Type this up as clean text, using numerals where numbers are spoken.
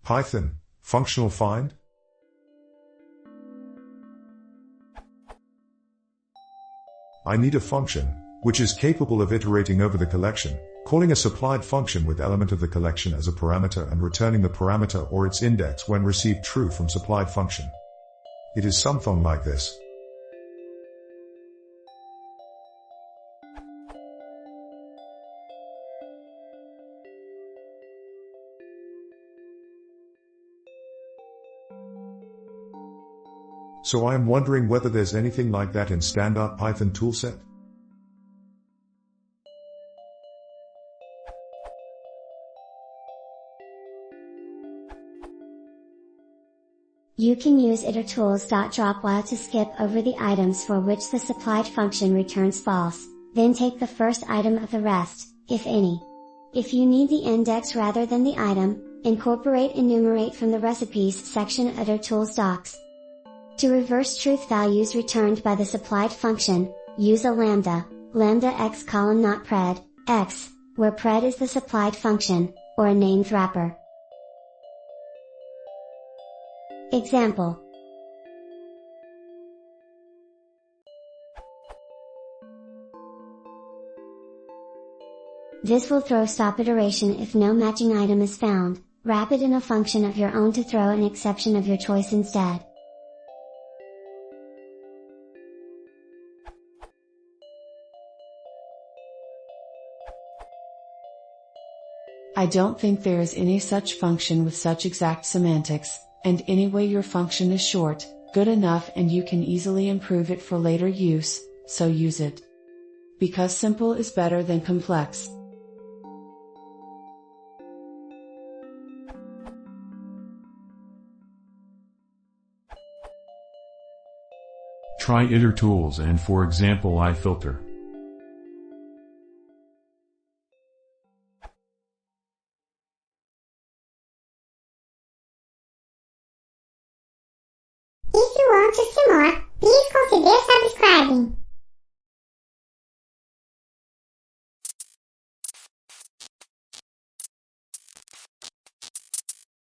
Python, functional find? I need a function, which is capable of iterating over the collection, calling a supplied function with element of the collection as a parameter and returning the parameter or its index when received true from supplied function. It is something like this. So I am wondering whether there's anything like that in standard Python toolset? You can use itertools.dropWhile to skip over the items for which the supplied function returns false, then take the first item of the rest, if any. If you need the index rather than the item, incorporate enumerate from the recipes section of itertools docs. To reverse truth values returned by the supplied function, use a lambda x colon not pred, x, where pred is the supplied function, or a named wrapper. Example. This will throw stop iteration if no matching item is found. Wrap it in a function of your own to throw an exception of your choice instead. I don't think there is any such function with such exact semantics, and anyway your function is short, good enough and you can easily improve it for later use, so use it. Because simple is better than complex. Try itertools and for example iFilter. If you want to see more, please consider subscribing.